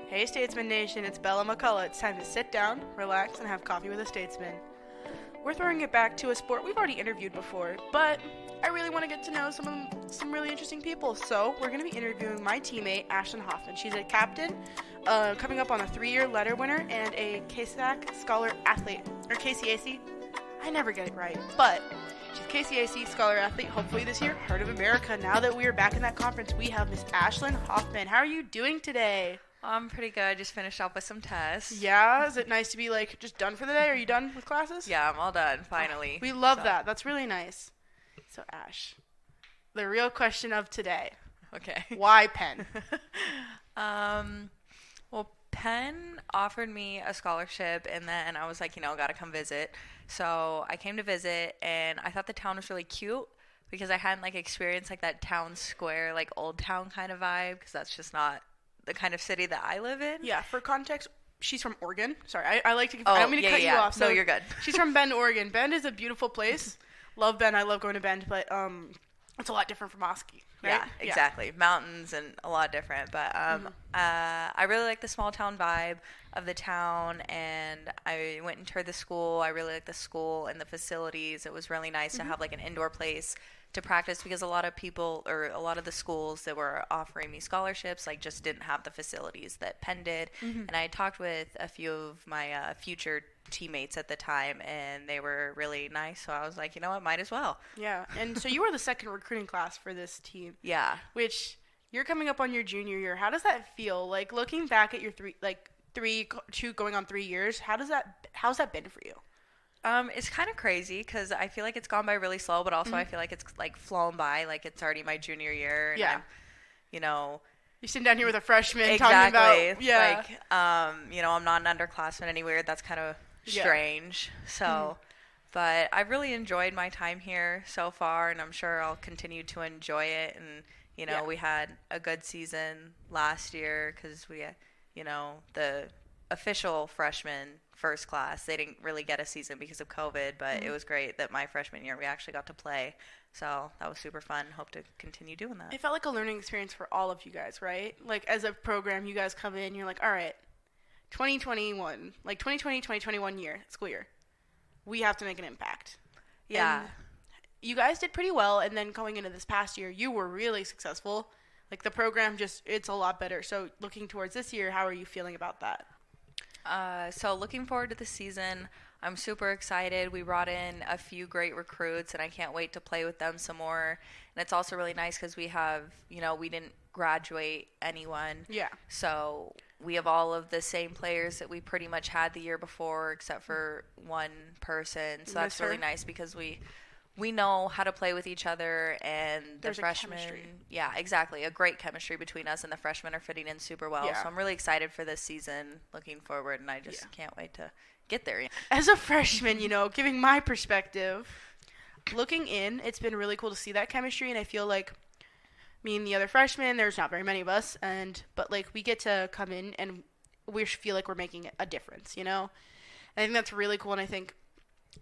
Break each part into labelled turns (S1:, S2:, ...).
S1: Hey Statesman Nation, it's Bella McCullough. It's time to sit down, relax, and have coffee with a statesman. We're throwing it back to a sport we've already interviewed before, but I really want to get to know some really interesting people. So we're going to be interviewing my teammate, Ashlyn Hoffman. She's a captain, coming up on a 3-year letter winner, and a KSAC Scholar Athlete, or KCAC. I never get it right, but she's KCAC Scholar Athlete, hopefully this year, Heart of America. Now that we are back in that conference, we have Miss Ashlyn Hoffman. How are you doing today?
S2: I'm pretty good. Just finished up with some tests.
S1: Yeah? Is it nice to be, just done for the day? Are you done with classes?
S2: Yeah, I'm all done, finally.
S1: We love that. That's really nice. So, Ash, the real question of today.
S2: Okay.
S1: Why Penn?
S2: Well, Penn offered me a scholarship, and then I was like, gotta come visit. So I came to visit, and I thought the town was really cute because I hadn't, experienced, that town square, old town kind of vibe, because that's just not the kind of city that I live in.
S1: Yeah, for context, she's from Oregon. Sorry, I like to I don't mean to cut you off.
S2: So no, you're good.
S1: She's from Bend, Oregon. Bend is a beautiful place. Love Bend. I love going to Bend, but it's a lot different from Oski, right?
S2: Yeah, exactly. Yeah. Mountains and a lot different. But I really like the small town vibe of the town, and I went and toured the school. I really like the school and the facilities. It was really nice to have an indoor place to practice, because a lot of people, or a lot of the schools that were offering me scholarships just didn't have the facilities that Penn did. And I talked with a few of my future teammates at the time, and they were really nice, so I was like, might as well.
S1: Yeah. And so you were the second recruiting class for this team.
S2: Yeah.
S1: Which, you're coming up on your junior year. How does that feel? Looking back at your two going on 3 years, how's that been for you?
S2: It's kind of crazy because I feel like it's gone by really slow, but also I feel like it's flown by, it's already my junior year. And
S1: yeah.
S2: You're
S1: sitting down here with a freshman
S2: exactly.
S1: talking about, yeah.
S2: I'm not an underclassman anywhere. That's kind of strange. So, but I've really enjoyed my time here so far, and I'm sure I'll continue to enjoy it. And, we had a good season last year because we, the official freshman first class, they didn't really get a season because of COVID, but it was great that my freshman year we actually got to play. So that was super fun. Hope to continue doing that.
S1: It felt like a learning experience for all of you guys, right? As a program, you guys come in, you're like, all right, 2021, 2020-2021 school year, we have to make an impact.
S2: Yeah.
S1: And you guys did pretty well, and then going into this past year, you were really successful. The program it's a lot better. So looking towards this year, how are you feeling about that?
S2: So looking forward to the season. I'm super excited. We brought in a few great recruits, and I can't wait to play with them some more. And it's also really nice because we have, we didn't graduate anyone.
S1: Yeah.
S2: So we have all of the same players that we pretty much had the year before, except for one person. So that's really nice because we know how to play with each other, and
S1: there's
S2: the freshmen. Yeah, exactly. A great chemistry between us, and the freshmen are fitting in super well.
S1: Yeah.
S2: So I'm really excited for this season, looking forward, and I just can't wait to get there.
S1: As a freshman, giving my perspective, looking in, it's been really cool to see that chemistry, and I feel like me and the other freshmen, there's not very many of us, but we get to come in and we feel like we're making a difference, And I think that's really cool, and I think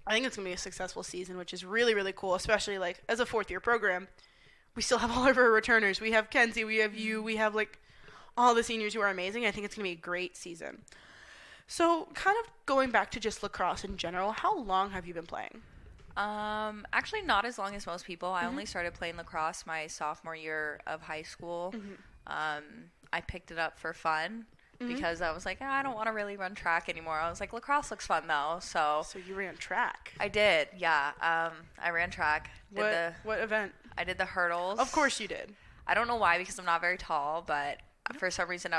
S1: it's going to be a successful season, which is really, really cool, especially, as a fourth-year program. We still have all of our returners. We have Kenzie. We have you. We have, all the seniors who are amazing. I think it's going to be a great season. So, kind of going back to just lacrosse in general, how long have you been playing?
S2: Actually, not as long as most people. I only started playing lacrosse my sophomore year of high school. I picked it up for fun. Because I was like, I don't want to really run track anymore. I was like, lacrosse looks fun, though. So
S1: you ran track?
S2: I did, yeah. I ran track.
S1: What event?
S2: I did the hurdles.
S1: Of course you did.
S2: I don't know why, because I'm not very tall, but for some reason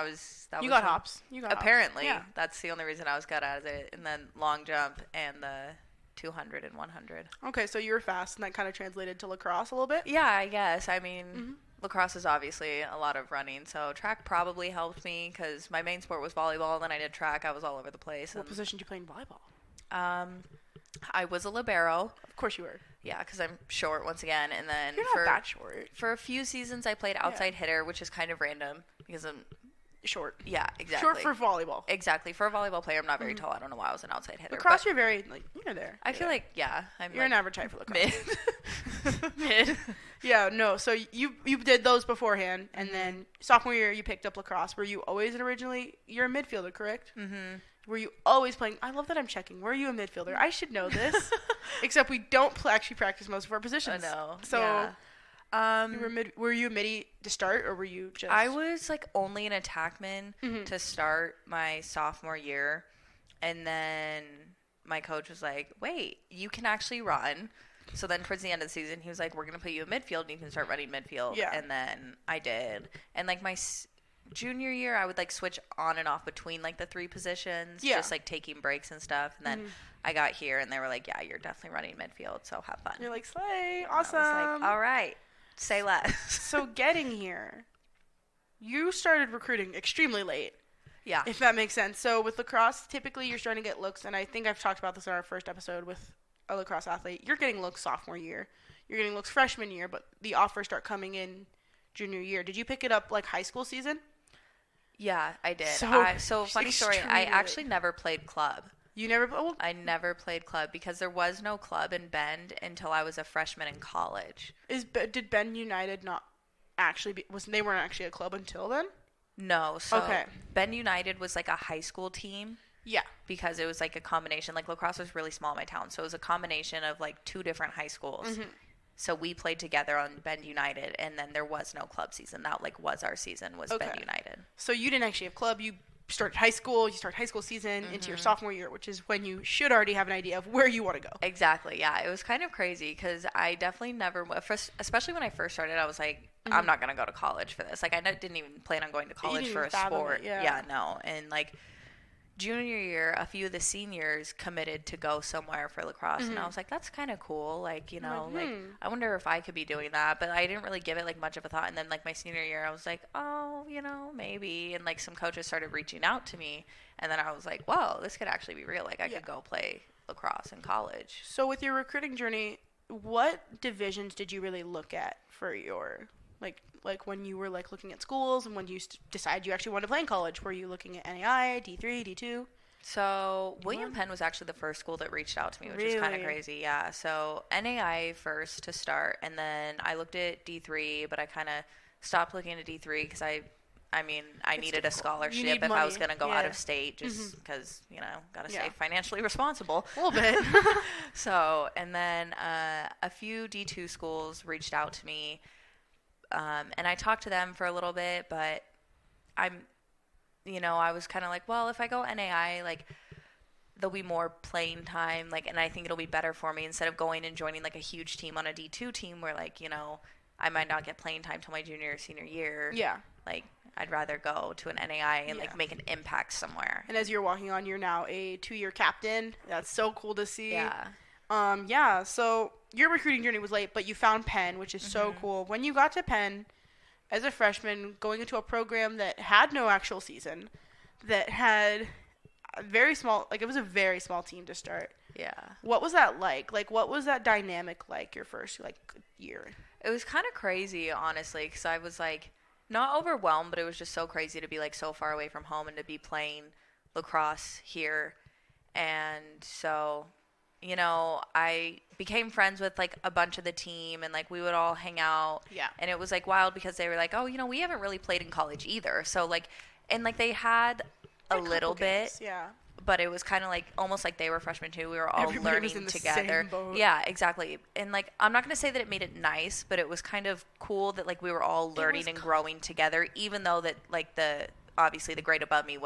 S1: you got hops.
S2: Apparently.
S1: Yeah.
S2: That's the only reason I was good at it. And then long jump and the 200 and 100.
S1: Okay, so you were fast, and that kind of translated to lacrosse a little bit?
S2: Yeah, I guess. I mean... Lacrosse is obviously a lot of running, so track probably helped me because my main sport was volleyball. Then I did track. I was all over the place.
S1: What position did you play in volleyball?
S2: I was a libero.
S1: Of course you were.
S2: Yeah, because I'm short once again. And then
S1: You're not that short.
S2: For a few seasons, I played outside hitter, which is kind of random because I'm
S1: short.
S2: Yeah, exactly.
S1: Short for volleyball.
S2: Exactly. For a volleyball player, I'm not very tall. I don't know why I was an outside hitter.
S1: Lacrosse, you're very, like, you're there.
S2: I feel like, yeah.
S1: You're an average height for lacrosse.
S2: Mid. Mid.
S1: Yeah, no. So you did those beforehand, and then sophomore year you picked up lacrosse. Were you always you're a midfielder, correct? Mm-hmm. Were you always playing? I love that I'm checking. Were you a midfielder? I should know this. Except we don't actually practice most of our positions.
S2: I know.
S1: So...
S2: Yeah.
S1: Were you a midi to start, or were you just...
S2: I was, like, only an attackman to start my sophomore year, and then my coach was like, wait, you can actually run. So then towards the end of the season, he was like, we're going to put you in midfield, and you can start running midfield.
S1: Yeah.
S2: And then I did. And, like, my junior year, I would, like, switch on and off between, like, the 3 positions, just, like, taking breaks and stuff. And then I got here, and they were like, yeah, you're definitely running midfield, so have fun.
S1: You're like, slay, awesome.
S2: I was like, all right. Say less.
S1: So getting here, you started recruiting extremely late.
S2: Yeah.
S1: If that makes sense. So with lacrosse, typically you're starting to get looks, and I think I've talked about this in our first episode with a lacrosse athlete. You're getting looks sophomore year. You're getting looks freshman year, but the offers start coming in junior year. Did you pick it up like high school season?
S2: Yeah, I did. So funny story, I actually never played club.
S1: You never? Well,
S2: I never played club because there was no club in Bend until I was a freshman in college.
S1: Did Bend United not actually they weren't actually a club until then?
S2: No. So Bend United was like a high school team.
S1: Yeah.
S2: Because it was like a combination. Like lacrosse was really small in my town, so it was a combination of like 2 different high schools. Mm-hmm. So we played together on Bend United, and then there was no club season. That like was our season was Bend United.
S1: So you didn't actually have club. You start high school season into your sophomore year, which is when you should already have an idea of where you want to go.
S2: Exactly, yeah. It was kind of crazy because I definitely never, especially when I first started, I was like, I'm not going to go to college for this. Like, I didn't even plan on going to college for a sport. Yeah, no. And, like, junior year, a few of the seniors committed to go somewhere for lacrosse, and I was like, that's kind of cool. Like, you know, like, I wonder if I could be doing that, but I didn't really give it, like, much of a thought. And then, like, my senior year, I was like, oh, you know, maybe. And, like, some coaches started reaching out to me, and then I was like, whoa, this could actually be real. Like, I could go play lacrosse in college.
S1: So with your recruiting journey, what divisions did you really look at for your, like when you were like looking at schools and when you decided you actually wanted to play in college? Were you looking at NAI, D3, D2?
S2: So William Penn was actually the first school that reached out to me, which is kind of crazy. Yeah. So NAI first to start, and then I looked at D3, but I kind of stopped looking at D3 because I needed a scholarship if I was going to go out of state, just because, you know, got to stay financially responsible.
S1: A little bit.
S2: So, and then a few D2 schools reached out to me. And I talked to them for a little bit, but I was kind of like, well, if I go NAI, like, there'll be more playing time, like, and I think it'll be better for me instead of going and joining, like, a huge team on a D2 team where, like, you know, I might not get playing time till my junior or senior year. Yeah. Like, I'd rather go to an NAI and, like, make an impact somewhere.
S1: And as you're walking on, you're now a 2-year captain. That's so cool to see.
S2: Yeah.
S1: So your recruiting journey was late, but you found Penn, which is so cool. When you got to Penn as a freshman, going into a program that had no actual season, that had a very small, like, it was a very small team to start.
S2: Yeah.
S1: What was that like? Like, what was that dynamic like your first, like, year?
S2: It was kind of crazy, honestly, because I was, like, not overwhelmed, but it was just so crazy to be, like, so far away from home and to be playing lacrosse here. And so, you know, I became friends with, like, a bunch of the team, and, like, we would all hang out.
S1: Yeah.
S2: And it was, like, wild because they were like, oh, you know, we haven't really played in college either. So, like, and, like, they had a little bit.
S1: Yeah.
S2: But it was kind of, like, almost like they were freshmen, too. We were all
S1: Everybody
S2: learning together. Yeah, exactly. And, like, I'm not going to say that it made it nice, but it was kind of cool that, like, we were all learning and growing together, even though that, like, obviously the grade above me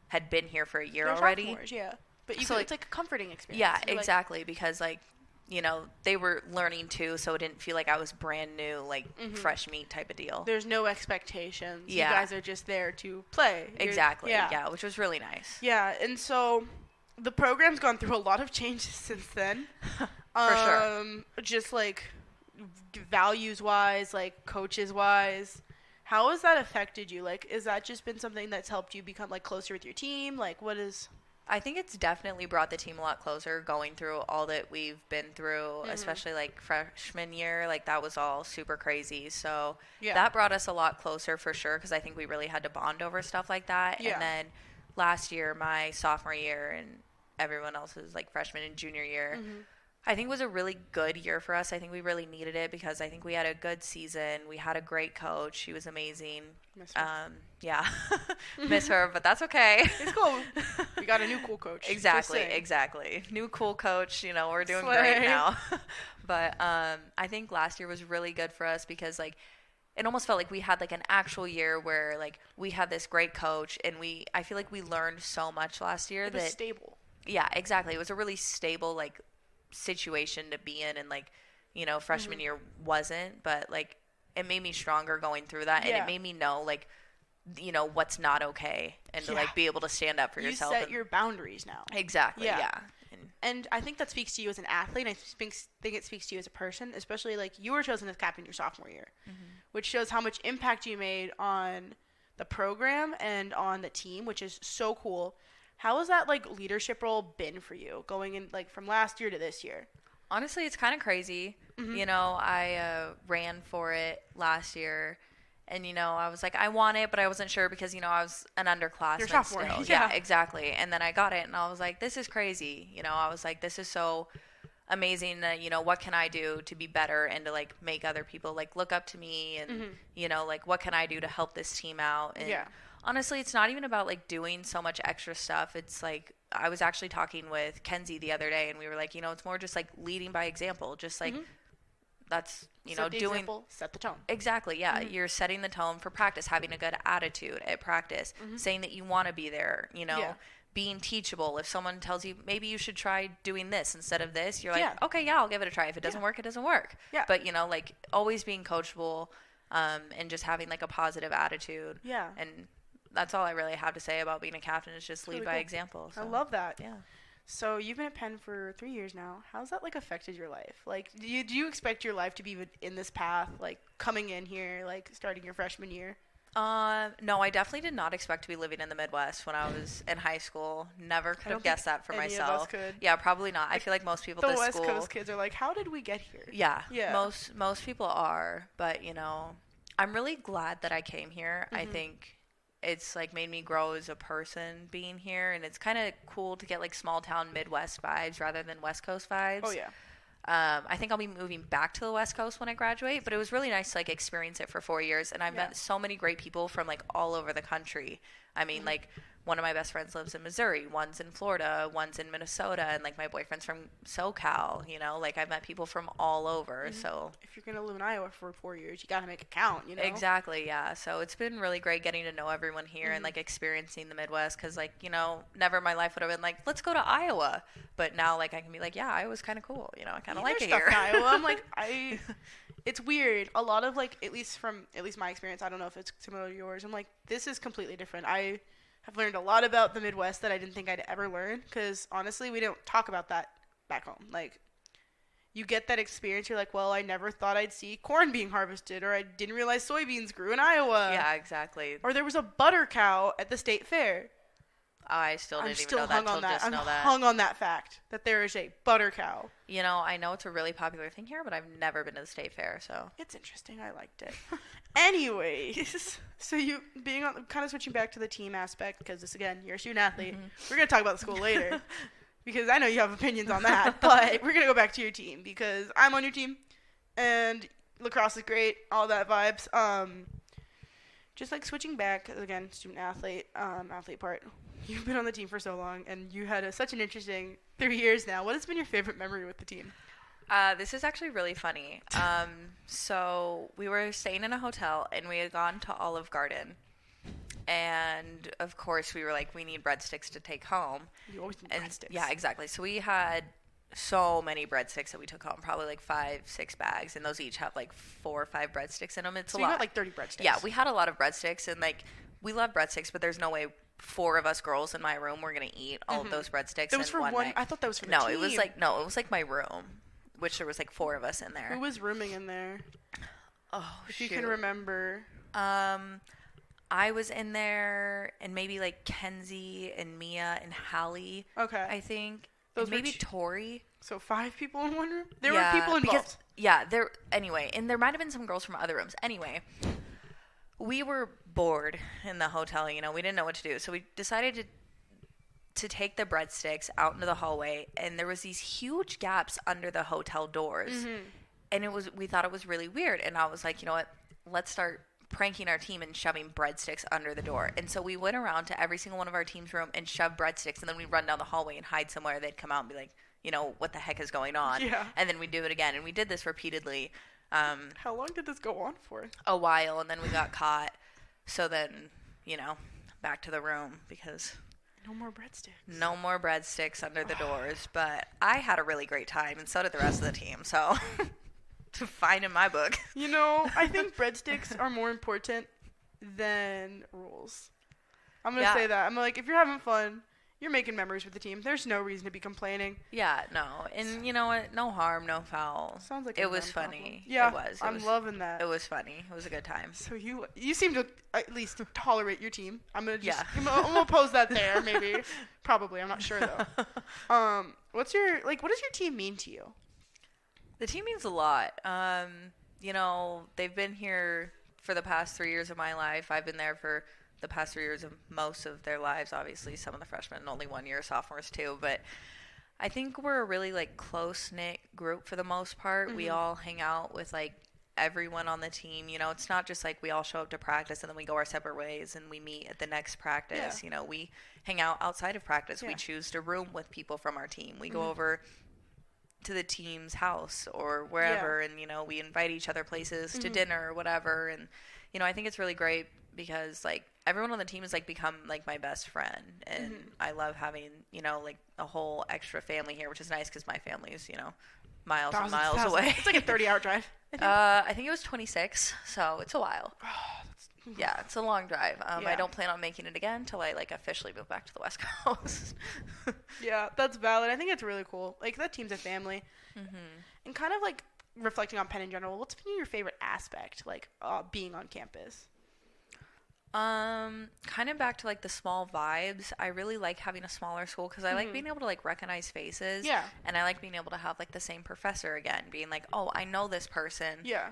S2: had been here for a year already.
S1: Sophomores, yeah. But it's like a comforting experience.
S2: Yeah, exactly, because, like, you know, they were learning too, so it didn't feel like I was brand new, like, fresh meat type of deal.
S1: There's no expectations. Yeah. You guys are just there to play.
S2: Exactly, yeah, which was really nice.
S1: Yeah, and so the program's gone through a lot of changes since then.
S2: For sure.
S1: Just, like, values-wise, like, coaches-wise. How has that affected you? Like, has that just been something that's helped you become, like, closer with your team? Like, what is...
S2: I think it's definitely brought the team a lot closer going through all that we've been through, especially like freshman year. Like that was all super crazy. So that brought us a lot closer for sure because I think we really had to bond over stuff like that. Yeah. And then last year, my sophomore year, and everyone else's like freshman and junior year, I think was a really good year for us. I think we really needed it because I think we had a good season. We had a great coach. She was amazing.
S1: Miss her.
S2: Yeah. Miss her, but that's okay.
S1: It's cool. We got a new cool coach.
S2: Exactly. New cool coach. You know, we're doing great now. But I think last year was really good for us because, like, it almost felt like we had, like, an actual year where, like, we had this great coach. And I feel like we learned so much last year.
S1: It was stable.
S2: Yeah, exactly. It was a really stable, like, situation to be in, and like, you know, freshman year wasn't, but like it made me stronger going through that, and it made me know, like, you know, what's not okay, and to like be able to stand up for yourself.
S1: You set your boundaries now.
S2: Exactly. Yeah.
S1: And I think that speaks to you as an athlete. I think it speaks to you as a person, especially like you were chosen as captain your sophomore year, which shows how much impact you made on the program and on the team, which is so cool. How has that, like, leadership role been for you going in, like, from last year to this year?
S2: Honestly, it's kind of crazy. You know, I ran for it last year, and, you know, I was like, I want it, but I wasn't sure because, you know, I was an underclassman.
S1: You're sophomore.
S2: Still. Yeah, exactly. And then I got it, and I was like, this is crazy. You know, I was like, this is so amazing. You know, what can I do to be better and to, like, make other people, like, look up to me and, you know, like, what can I do to help this team out? And honestly, it's not even about, like, doing so much extra stuff. It's, like, I was actually talking with Kenzie the other day, and we were like, you know, it's more just, like, leading by example. Just, like, that's, you know, doing...
S1: example, set the tone.
S2: Exactly, yeah. You're setting the tone for practice, having a good attitude at practice, saying that you want to be there, you know, being teachable. If someone tells you, maybe you should try doing this instead of this, you're like, okay, yeah, I'll give it a try. If it doesn't work, it doesn't work. Yeah. But, you know, like, always being coachable and just having, like, a positive attitude.
S1: Yeah.
S2: And... that's all I really have to say about being a captain is just lead by example. So.
S1: I love that.
S2: Yeah.
S1: So you've been at Penn for 3 years now. How's that, like, affected your life? Like, do you expect your life to be in this path, like, coming in here, like, starting your freshman year?
S2: No, I definitely did not expect to be living in the Midwest when I was in high school. Never could have guessed that for myself.
S1: Of us could.
S2: Yeah, probably not. Like, I feel like most people
S1: at school. The West Coast kids are like, how did we get here?
S2: Yeah. Most people are, but, you know, I'm really glad that I came here. I think it's, like, made me grow as a person being here, and it's kind of cool to get, like, small town Midwest vibes rather than West Coast vibes.
S1: Oh, yeah.
S2: I think I'll be moving back to the West Coast when I graduate, but it was really nice to, like, experience it for 4 years, and I've met so many great people from, like, all over the country. I mean, like, one of my best friends lives in Missouri, one's in Florida, one's in Minnesota, and, like, my boyfriend's from SoCal, you know? Like, I've met people from all over, so.
S1: If you're going to live in Iowa for 4 years, you got to make it count, you know?
S2: Exactly, yeah. So it's been really great getting to know everyone here and, like, experiencing the Midwest because, like, you know, never in my life would have been like, let's go to Iowa. But now, like, I can be like, yeah, Iowa's kind of cool, you know? I kind of like it here.
S1: In Iowa. I'm like, it's weird. A lot of, like, at least my experience, I don't know if it's similar to yours, I'm like, this is completely different. I've learned a lot about the Midwest that I didn't think I'd ever learn because, honestly, we don't talk about that back home. Like, you get that experience, you're like, well, I never thought I'd see corn being harvested, or I didn't realize soybeans grew in Iowa.
S2: Yeah, exactly.
S1: Or there was a butter cow at the state fair.
S2: I still didn't even know that until just know that.
S1: I'm hung on that fact, that there is a butter cow.
S2: You know, I know it's a really popular thing here, but I've never been to the state fair, so.
S1: It's interesting. I liked it. Anyways, so you being on, kind of switching back to the team aspect, because this, again, you're a student athlete. We're going to talk about the school later, because I know you have opinions on that, but we're going to go back to your team, because I'm on your team, and lacrosse is great, all that vibes. Just, like, switching back, again, student athlete, athlete part. You've been on the team for so long, and you had such an interesting 3 years now. What has been your favorite memory with the team?
S2: This is actually really funny. So we were staying in a hotel, and we had gone to Olive Garden. And, of course, we were like, we need breadsticks to take home.
S1: You always need breadsticks.
S2: Yeah, exactly. So we had so many breadsticks that we took home, probably like 5-6 bags, and those each have like 4 or 5 breadsticks in them. It's a lot.
S1: So you got like 30 breadsticks.
S2: Yeah, we had a lot of breadsticks, and like we love breadsticks, but there's no way 4 of us girls in my room were gonna eat all of those breadsticks.
S1: It was for one night. I thought that was for the team.
S2: It was like my room, which there was like 4 of us in there.
S1: Who was rooming in there?
S2: Oh,
S1: if you can remember.
S2: I was in there, and maybe like Kenzie and Mia and Hallie.
S1: Okay.
S2: I think.
S1: Those
S2: maybe Tori.
S1: So 5 people in one room? There were people involved.
S2: Anyway, and there might have been some girls from other rooms. Anyway, we were bored in the hotel, we didn't know what to do. So we decided to take the breadsticks out into the hallway, and there was these huge gaps under the hotel doors. Mm-hmm. And we thought it was really weird. And I was like, you know what? Let's start pranking our team and shoving breadsticks under the door. And so we went around to every single one of our team's room and shoved breadsticks, and then we'd run down the hallway and hide somewhere. They'd come out and be like, what the heck is going on?
S1: Yeah.
S2: And then we'd do it again. And we did this repeatedly.
S1: How long did this go on for?
S2: A while, and then we got caught. So then, back to the room because...
S1: No more breadsticks.
S2: No more breadsticks under the doors. But I had a really great time, and so did the rest of the team. So... Fine in my book.
S1: I think breadsticks are more important than rules. I'm going to say that. I'm like, if you're having fun, you're making memories with the team. There's no reason to be complaining.
S2: Yeah, no. And you know what? No harm, no foul.
S1: Sounds like
S2: it was funny.
S1: Yeah,
S2: it was.
S1: I'm loving that.
S2: It was funny. It was a good time.
S1: So you seem to at least tolerate your team. I'm going to just I'm gonna pose that there maybe. Probably. I'm not sure though. What does your team mean to you?
S2: The team means a lot. They've been here for the past 3 years of my life. I've been there for the past 3 years of most of their lives, obviously. Some of the freshmen, only 1 year, sophomores too. But I think we're a really, close-knit group for the most part. Mm-hmm. We all hang out with, everyone on the team. It's not just, we all show up to practice and then we go our separate ways and we meet at the next practice. Yeah. We hang out outside of practice. Yeah. We choose to room with people from our team. We go over to the team's house or wherever, and we invite each other places to dinner or whatever. And I think it's really great because everyone on the team has become my best friend, and I love having a whole extra family here, which is nice because my family is miles and miles away.
S1: It's like a 30-hour drive.
S2: I think it was 26, so it's a while. Yeah, it's a long drive. I don't plan on making it again until I officially move back to the West Coast.
S1: Yeah, that's valid. I think it's really cool. That team's a family. Mm-hmm. And kind of reflecting on Penn in general, what's been your favorite aspect, being on campus?
S2: Kind of back to the small vibes. I really like having a smaller school because I like being able to recognize faces.
S1: Yeah.
S2: And I like being able to have the same professor again, being oh, I know this person.
S1: Yeah.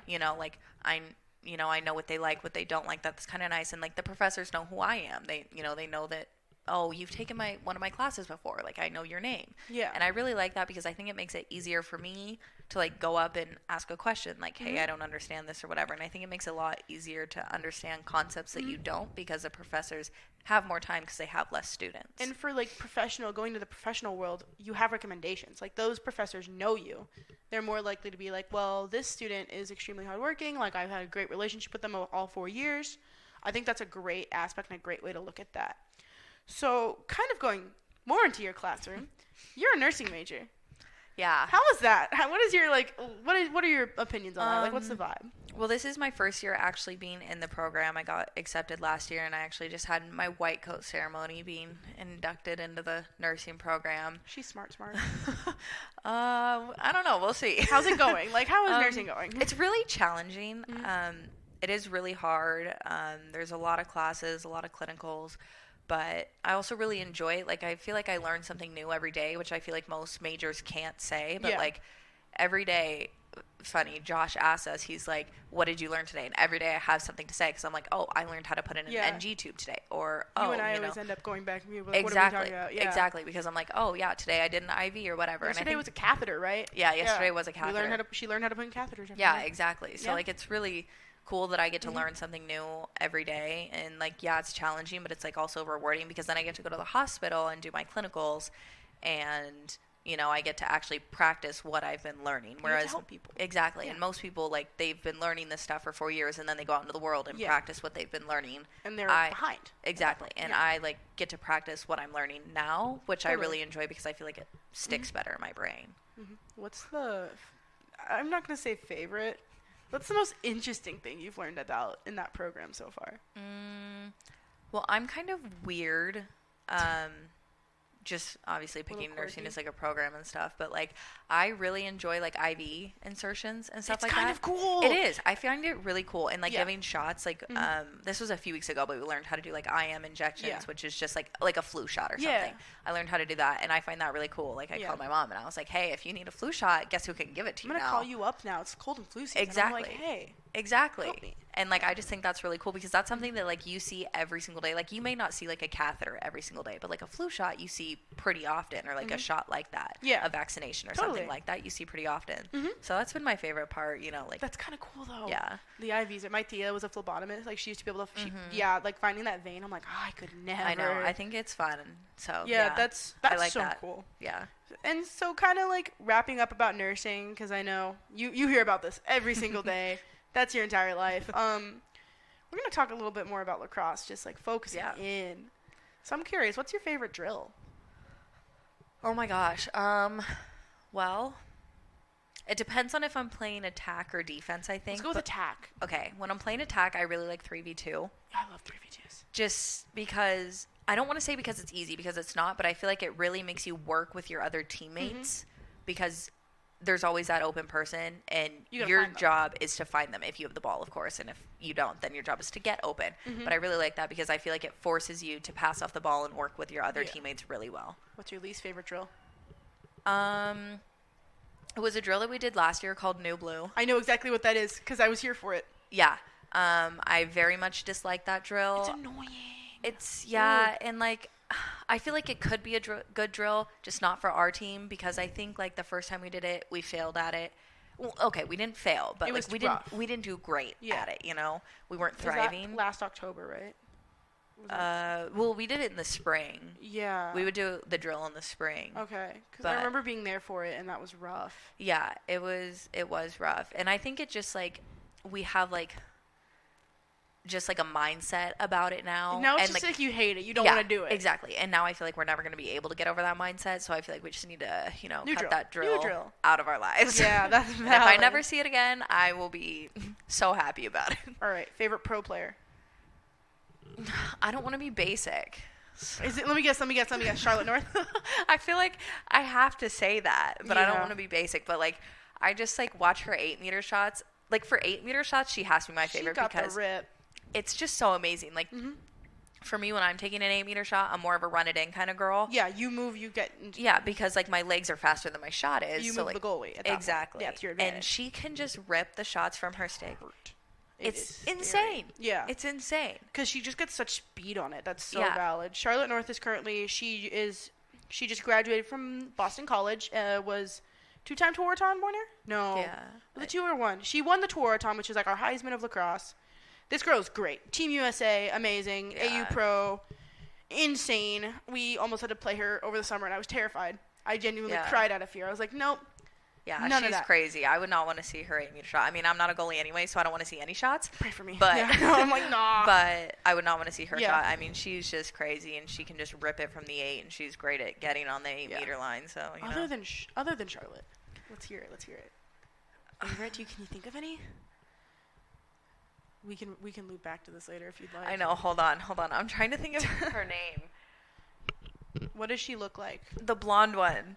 S2: I know what they like, what they don't like. That's kind of nice. And the professors know who I am. They know that, oh, you've taken one of my classes before. I know your name.
S1: Yeah.
S2: And I really like that because I think it makes it easier for me to go up and ask a question hey, I don't understand this or whatever. And I think it makes it a lot easier to understand concepts that you don't because the professors have more time because they have less students.
S1: And for going to the professional world, you have recommendations. Those professors know you. They're more likely to be well, this student is extremely hardworking. I've had a great relationship with them all 4 years. I think that's a great aspect and a great way to look at that. So kind of going more into your classroom, you're a nursing major.
S2: Yeah.
S1: How was that? What is your what are your opinions on that? What's the vibe?
S2: Well, this is my first year actually being in the program. I got accepted last year, and I actually just had my white coat ceremony being inducted into the nursing program.
S1: She's smart.
S2: I don't know. We'll see.
S1: How's it going? How is nursing going?
S2: It's really challenging. Mm-hmm. It is really hard. There's a lot of classes, a lot of clinicals. But I also really enjoy it. I feel I learn something new every day, which I feel most majors can't say. But, every day, funny, Josh asks us, he's what did you learn today? And every day I have something to say because I'm oh, I learned how to put in an NG tube today. Or,
S1: you and I always end up going back and being
S2: exactly,
S1: what are we talking about? Yeah.
S2: Exactly, because I'm oh, yeah, today I did an IV or whatever.
S1: Yesterday was a catheter, right?
S2: Yeah, yesterday was a catheter.
S1: She learned how to put in catheters.
S2: Yeah, exactly. So, it's really cool that I get to learn something new every day, and it's challenging, but it's also rewarding because then I get to go to the hospital and do my clinicals, and I get to actually practice what I've been learning. Whereas
S1: help people.
S2: Exactly, and most people they've been learning this stuff for 4 years, and then they go out into the world and practice what they've been learning,
S1: and they're behind.
S2: Exactly, and I get to practice what I'm learning now, which I really enjoy because I feel it sticks better in my brain.
S1: Mm-hmm. What's I'm not gonna say favorite. What's the most interesting thing you've learned about in that program so far?
S2: Well, I'm kind of weird. just obviously picking nursing
S1: quirky.
S2: as like a program and stuff, but like I really enjoy like IV insertions and stuff
S1: It's
S2: like
S1: kind
S2: that.
S1: of cool.
S2: It is. I find it really cool, and like
S1: Yeah.
S2: giving shots. Like this was a few weeks ago, but we learned how to do like IM injections,
S1: Yeah.
S2: which is just like a flu shot or
S1: Yeah.
S2: something. I learned how to do that, and I find that really cool. Like I
S1: Yeah.
S2: called my mom and I was like, "Hey, if you need a flu shot, guess who can give it to
S1: I'm
S2: you
S1: gonna
S2: now?"
S1: call you up now. It's cold and flu season.
S2: Exactly.
S1: I'm like, hey.
S2: Exactly.
S1: Help me.
S2: And like I just think that's really cool because that's something that like you see every single day. Like you may not see like a catheter every single day, but like a flu shot you see pretty often, or like a shot like that.
S1: Yeah.
S2: A vaccination or
S1: Totally.
S2: something like that you see pretty often. So that's been my favorite part, you know, like
S1: That's kind of cool though.
S2: Yeah.
S1: The IVs. My tia was a phlebotomist. Like she used to be able to. Like finding that vein. I'm like, I could never.
S2: I know. I think it's fun. So
S1: Yeah, that's
S2: I like
S1: so
S2: that.
S1: cool.
S2: Yeah.
S1: And so kind of like wrapping up about nursing, because I know you hear about this every single day. That's your entire life. We're gonna talk a little bit more about lacrosse, just like focusing in. So I'm curious, what's your favorite drill?
S2: Oh my gosh. Well, it depends on if I'm playing attack or defense, I think.
S1: Let's go with attack.
S2: Okay, when I'm playing attack, I really like 3v2.
S1: I love 3v2s.
S2: Just because I don't want to say because it's easy, because it's not, but I feel like it really makes you work with your other teammates because there's always that open person, and your job is to find them if you have the ball, of course, and if you don't, then your job is to get open. But I really like that because I feel like it forces you to pass off the ball and work with your other teammates really well.
S1: What's your least favorite drill?
S2: It was a drill that we did last year called New Blue.
S1: I know exactly what that is because I was here for it.
S2: Yeah. I very much dislike that drill.
S1: It's annoying.
S2: It's, yeah, and like, I feel like it could be a good drill, just not for our team, because I think like the first time we did it, we failed at it. Well, okay, we didn't fail, but like we didn't do great at it. You know, we weren't thriving.
S1: That last October, right?
S2: Well, we did it in the spring.
S1: Yeah.
S2: We would do the drill in the spring.
S1: Okay, because I remember being there for it, and that was rough.
S2: Yeah, it was rough, and I think it just like we have like. Just like a mindset about it now.
S1: Now it's
S2: and
S1: just like you hate it. You don't want to do it.
S2: Exactly. And now I feel like we're never going to be able to get over that mindset. So I feel like we just need to, you know,
S1: New
S2: cut that
S1: New
S2: drill out of our lives.
S1: Yeah, that's valid.
S2: And if I never see it again, I will be so happy about it.
S1: All right. Favorite pro player?
S2: I don't want to be basic.
S1: Is it? Let me guess. Charlotte North?
S2: I feel like I have to say that, but I don't want to be basic. But like, I just like watch her 8-meter shots. Like for 8-meter shots, she has to be my favorite because
S1: the rip.
S2: It's just so amazing. Like, for me, when I'm taking an 8-meter shot, I'm more of a run-it-in kind of girl.
S1: Yeah, you move, you get...
S2: Yeah, because, like, my legs are faster than my shot is.
S1: You
S2: so,
S1: move
S2: like,
S1: the goalie at that
S2: exactly.
S1: point. Yeah, it's your advantage.
S2: And she can just rip the shots from her stick. It's insane.
S1: Scary. Yeah.
S2: It's insane.
S1: Because she just gets such speed on it. That's so valid. Charlotte North is currently... She just graduated from Boston College. Was... 2-time Tour-a-thon winner? No.
S2: Yeah.
S1: Was it 2 or 1? She won the Tour-a-thon, which is like our Heisman of lacrosse. This girl's great. Team USA, amazing. AU Pro, insane. We almost had to play her over the summer, and I was terrified. I genuinely cried out of fear. I was like, nope.
S2: Yeah, she's crazy. I would not want to see her 8-meter shot. I mean, I'm not a goalie anyway, so I don't want to see any shots.
S1: Pray for me.
S2: But
S1: I'm like, nah.
S2: But I would not want to see her shot. I mean, she's just crazy, and she can just rip it from the 8, and she's great at getting on the 8-meter line. So
S1: other than Charlotte, let's hear it. Favorite? Can you think of any? We can loop back to this later if you'd like.
S2: I know. Hold on. I'm trying to think of her name.
S1: What does she look like?
S2: The blonde one.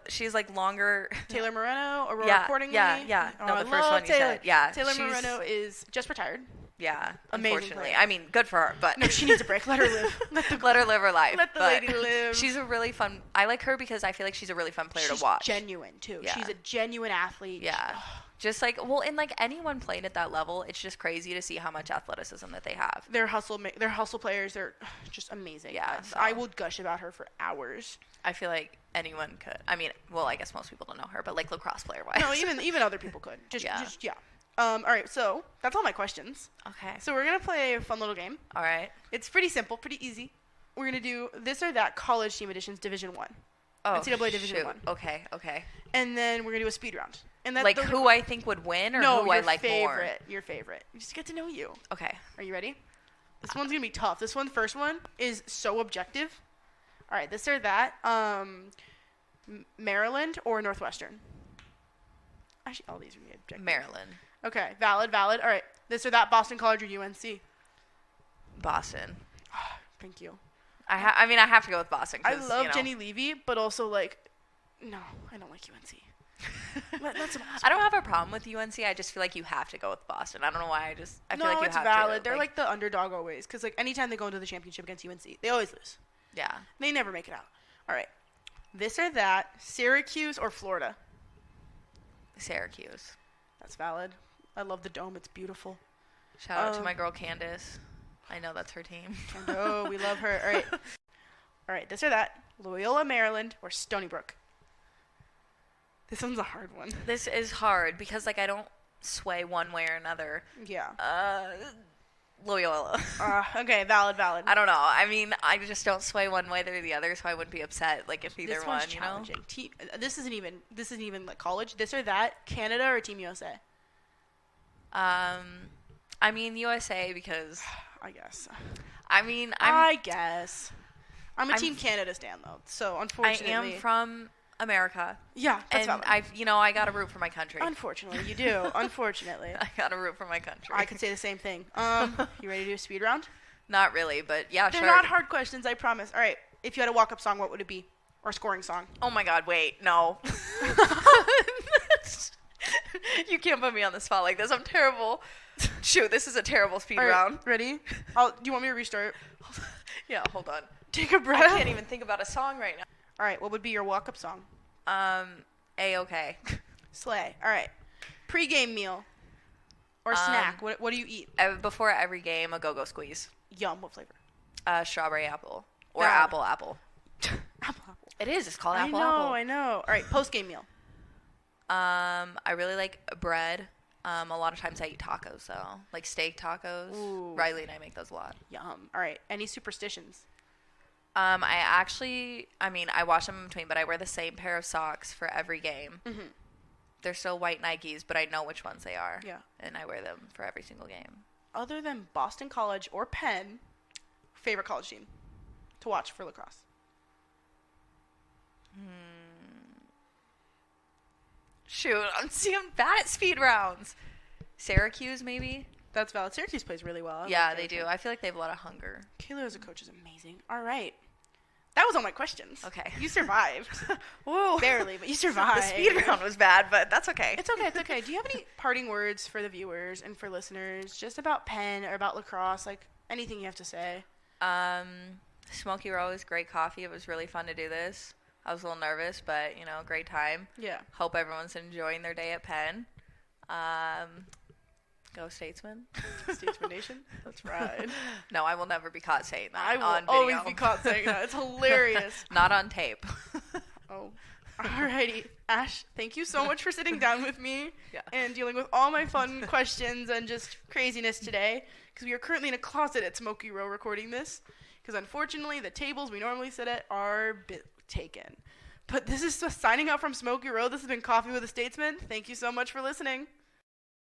S2: She's like longer.
S1: Taylor Moreno, Aurora Accordingly.
S2: Yeah. No, the first one you said. Yeah.
S1: Taylor Moreno is just retired.
S2: Yeah.
S1: Amazing
S2: unfortunately.
S1: player.
S2: I mean, good for her, but
S1: no, she needs a break. Let her live.
S2: Let her live her life.
S1: Let the lady live.
S2: She's a really fun. I like her because I feel like she's a really fun player to watch.
S1: She's genuine too.
S2: Yeah.
S1: She's a genuine athlete.
S2: Yeah. Just like, well, and like anyone playing at that level, it's just crazy to see how much athleticism that they have.
S1: They're hustle players. They're just amazing.
S2: Yeah. So.
S1: I would gush about her for hours.
S2: I feel like anyone could. I mean, well, I guess most people don't know her, but like lacrosse player wise.
S1: No, even other people could. Yeah. All right, so that's all my questions.
S2: Okay.
S1: So we're going to play a fun little game.
S2: All right.
S1: It's pretty simple, pretty easy. We're going to do this or that college team editions Division 1.
S2: Oh,
S1: NCAA Division 1.
S2: Okay.
S1: And then we're going to do a speed round. And
S2: that like who I think would win or who I like more?
S1: Your favorite. You just get to know you.
S2: Okay.
S1: Are you ready? This one's going to be tough. First one is so objective. All right, this or that. Maryland or Northwestern? Actually, all these are going to be objective.
S2: Maryland.
S1: Okay, valid. All right, this or that, Boston College or UNC?
S2: Boston.
S1: Thank you.
S2: I mean, I have to go with Boston.
S1: I love Jenny Levy, but also, like, no, I don't like UNC.
S2: I don't have a problem with UNC. I just feel like you have to go with Boston. I don't know why. I feel like you have to.
S1: No, it's valid. They're like the underdog always. Because, like, anytime they go into the championship against UNC, they always lose.
S2: Yeah.
S1: They never make it out. All right. This or that, Syracuse or Florida?
S2: Syracuse.
S1: That's valid. I love the dome. It's beautiful.
S2: Shout out to my girl Candace. I know that's her team.
S1: Oh, we love her. All right. All right. This or that, Loyola, Maryland or Stony Brook? This one's a hard one.
S2: This is hard because, like, I don't sway one way or another.
S1: Yeah.
S2: Loyola.
S1: Okay, valid.
S2: I don't know. I mean, I just don't sway one way or the other, so I wouldn't be upset, like, if either
S1: this
S2: one,
S1: one's
S2: you know?
S1: This isn't even like college. This or that, Canada or Team USA?
S2: I mean, USA because...
S1: I guess.
S2: I
S1: guess. I'm a Team Canada stan, though, so unfortunately...
S2: I am from... America.
S1: Yeah, that's valid.
S2: I got to root for my country.
S1: Unfortunately, you do. Unfortunately.
S2: I got to root for my country.
S1: I could say the same thing. You ready to do a speed round?
S2: Not really, but yeah,
S1: They're
S2: sure.
S1: not hard questions, I promise. All right. If you had a walk-up song, what would it be? Or a scoring song?
S2: Oh my God, wait. No. You can't put me on the spot like this. I'm terrible. Shoot, this is a terrible speed round.
S1: Ready? Do you want me to restart?
S2: Yeah, hold on.
S1: Take a breath.
S2: I can't even think about a song right now.
S1: All right, what would be your walk-up song?
S2: A-okay.
S1: Slay. All right. Pre-game meal or snack. What do you eat?
S2: Before every game, a go-go squeeze.
S1: Yum. What flavor?
S2: Strawberry apple. Or apple.
S1: Apple.
S2: It is. It's called apple.
S1: I know. All right, post-game meal.
S2: I really like bread. A lot of times I eat tacos, though. Like steak tacos.
S1: Ooh.
S2: Riley and I make those a lot.
S1: Yum. All right. Any superstitions?
S2: I wash them in between, but I wear the same pair of socks for every game. Mm-hmm. They're still white Nikes, but I know which ones they are.
S1: Yeah.
S2: And I wear them for every single game.
S1: Other than Boston College or Penn, favorite college team to watch for lacrosse?
S2: Shoot, I'm bad at speed rounds. Syracuse, maybe?
S1: That's valid. Syracuse plays really well.
S2: Yeah, they do. I feel like they have a lot of hunger.
S1: Kayla as a coach is amazing. All right. That was all my questions.
S2: Okay.
S1: You survived.
S2: Whoa.
S1: Barely, but you survived.
S2: The speed round was bad, but that's okay.
S1: It's okay. Do you have any parting words for the viewers and for listeners just about Penn or about lacrosse? Like, anything you have to say?
S2: Smoky Row is great coffee. It was really fun to do this. I was a little nervous, but, great time.
S1: Yeah.
S2: Hope everyone's enjoying their day at Penn. Go Statesmen.
S1: Statesman Nation. That's right.
S2: No, I will never be caught saying that.
S1: I will always be caught saying that. It's hilarious.
S2: Not on tape.
S1: Oh. Alrighty. Ash, thank you so much for sitting down with me and dealing with all my fun questions and just craziness today. Because we are currently in a closet at Smoky Row recording this. Because unfortunately, the tables we normally sit at are taken. But this is signing out from Smoky Row. This has been Coffee with a Statesman. Thank you so much for listening.